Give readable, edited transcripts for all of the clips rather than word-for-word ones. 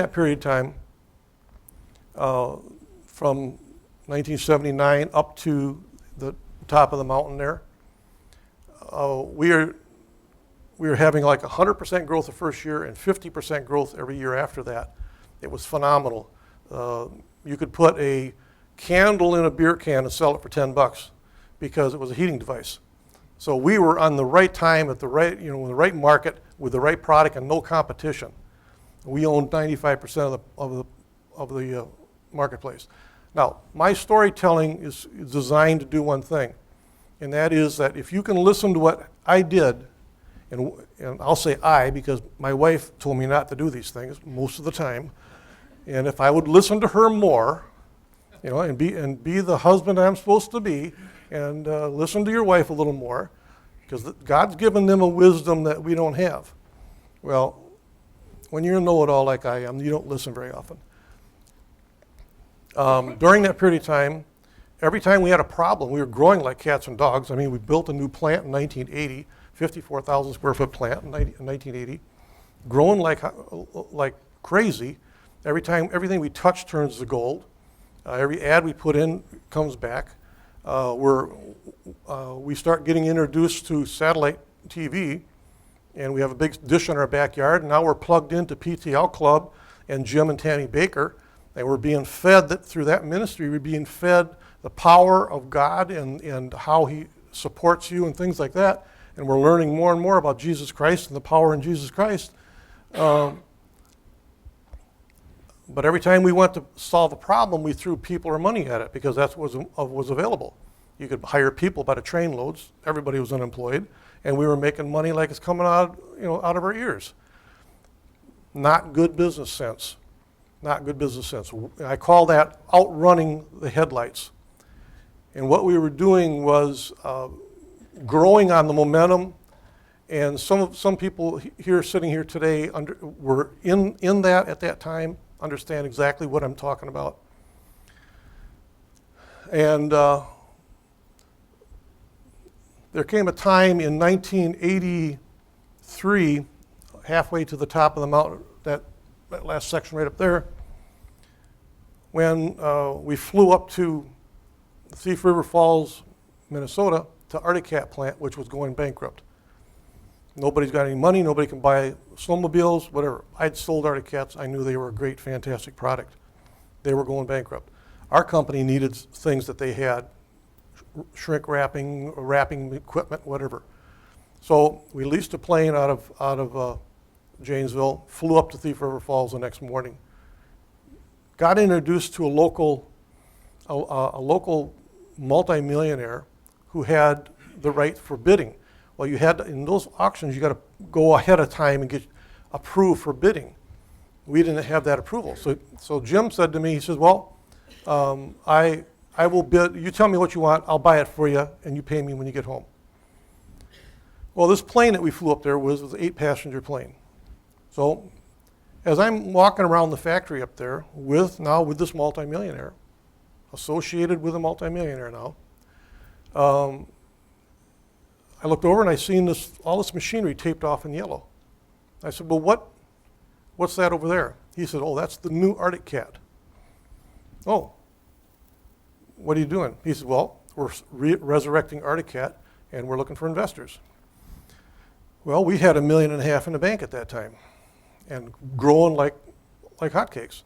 that period of time, from 1979 up to the top of the mountain there, we were having like 100% growth the first year and 50% growth every year after that. It was phenomenal. You could put a candle in a beer can and sell it for $10 because it was a heating device. So we were on the right time at the right, in the right market with the right product and no competition. We owned 95% of the marketplace. Now, my storytelling is designed to do one thing, and that is that if you can listen to what I did, and I'll say I because my wife told me not to do these things most of the time, and if I would listen to her more, and be the husband I'm supposed to be, and listen to your wife a little more, because God's given them a wisdom that we don't have. Well, when you're a know-it-all like I am, you don't listen very often. During that period of time, every time we had a problem, we were growing like cats and dogs. I mean, we built a new plant in 1980, 54,000 square foot plant in 1980, growing like crazy. Every time, everything we touch turns to gold. Every ad we put in comes back. We start getting introduced to satellite TV, and we have a big dish in our backyard. And now we're plugged into PTL Club and Jim and Tammy Baker, and we're being fed that through that ministry. We're being fed the power of God and how He supports you and things like that. And we're learning more and more about Jesus Christ and the power in Jesus Christ. But every time we went to solve a problem, we threw people or money at it because that's what was available. You could hire people by the train loads. Everybody was unemployed, and we were making money like it's coming out of our ears. Not good business sense. Not good business sense. I call that outrunning the headlights. And what we were doing was growing on the momentum. And some people here sitting here today were in that at that time. Understand exactly what I'm talking about. And there came a time in 1983, halfway to the top of the mountain, that last section right up there, when we flew up to Thief River Falls, Minnesota, to Arctic Cat plant, which was going bankrupt. Nobody's got any money, nobody can buy snowmobiles, whatever. I'd sold Arctic Cats, I knew they were a great, fantastic product. They were going bankrupt. Our company needed things that they had, shrink wrapping equipment, whatever. So we leased a plane out of Janesville, flew up to Thief River Falls the next morning. Got introduced to a local multimillionaire who had the right for bidding. Well, you had in those auctions, you got to go ahead of time and get approved for bidding. We didn't have that approval. So Jim said to me, he says, well, I will bid, you tell me what you want, I'll buy it for you, and you pay me when you get home. Well, this plane that we flew up there was an 8-passenger plane. So as I'm walking around the factory up there with this multimillionaire, associated with a multimillionaire now, I looked over and I seen all this machinery taped off in yellow. I said, well, what's that over there? He said, oh, that's the new Arctic Cat. Oh, what are you doing? He said, well, we're resurrecting Arctic Cat and we're looking for investors. Well, we had $1.5 million in the bank at that time and growing like hotcakes,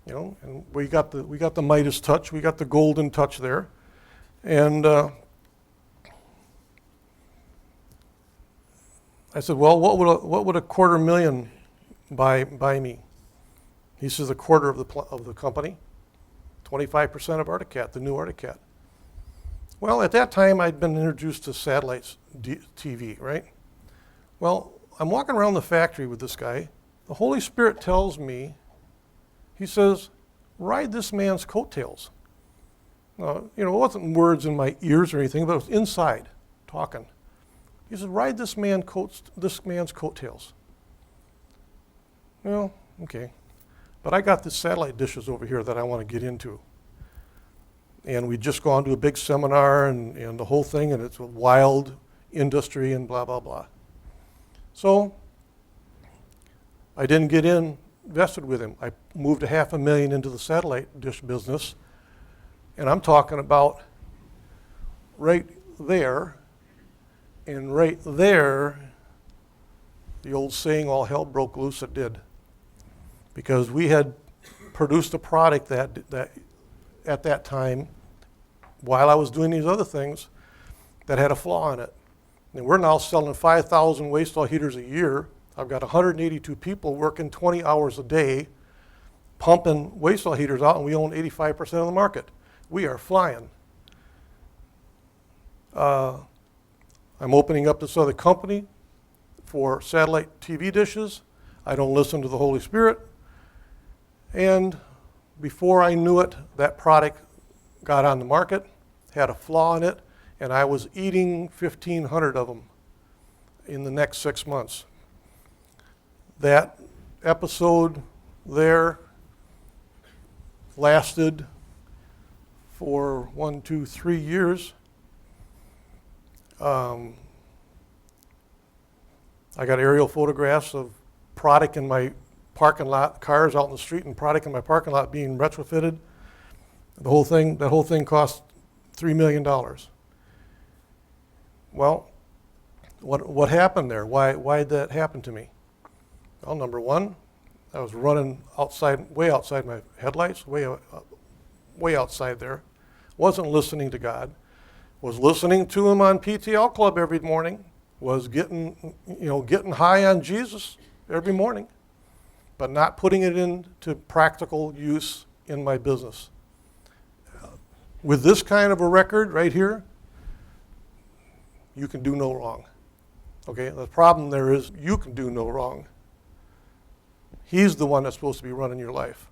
and we got the Midas touch, we got the golden touch there. And I said, well, what would a $250,000 buy me? He says a quarter of the company, 25% of Arctic Cat, the new Arctic Cat. Well, at that time, I'd been introduced to satellite TV, right? Well, I'm walking around the factory with this guy. The Holy Spirit tells me, he says, ride this man's coattails. It wasn't words in my ears or anything, but it was inside, talking. He said, ride this man's coattails. Well, okay. But I got the satellite dishes over here that I want to get into. And we'd just gone to a big seminar and the whole thing, and it's a wild industry and blah, blah, blah. So I didn't get in vested with him. I moved $500,000 into the satellite dish business, and I'm talking about right there, and right there, the old saying, all hell broke loose, it did. Because we had produced a product that at that time, while I was doing these other things, that had a flaw in it. And we're now selling 5,000 waste oil heaters a year. I've got 182 people working 20 hours a day, pumping waste oil heaters out, and we own 85% of the market. We are flying. I'm opening up this other company for satellite TV dishes. I don't listen to the Holy Spirit. And before I knew it, that product got on the market, had a flaw in it, and I was eating 1,500 of them in the next 6 months. That episode there lasted for 1, 2, 3 years. I got aerial photographs of product in my parking lot, cars out in the street, and product in my parking lot being retrofitted. That whole thing cost $3 million. Well, what happened there? Why did that happen to me? Well, number one, I was running way outside my headlights, way outside there. Wasn't listening to God. Was listening to him on PTL Club every morning. Was getting high on Jesus every morning, but not putting it into practical use in my business. With this kind of a record right here, you can do no wrong. Okay, the problem there is you can do no wrong. He's the one that's supposed to be running your life.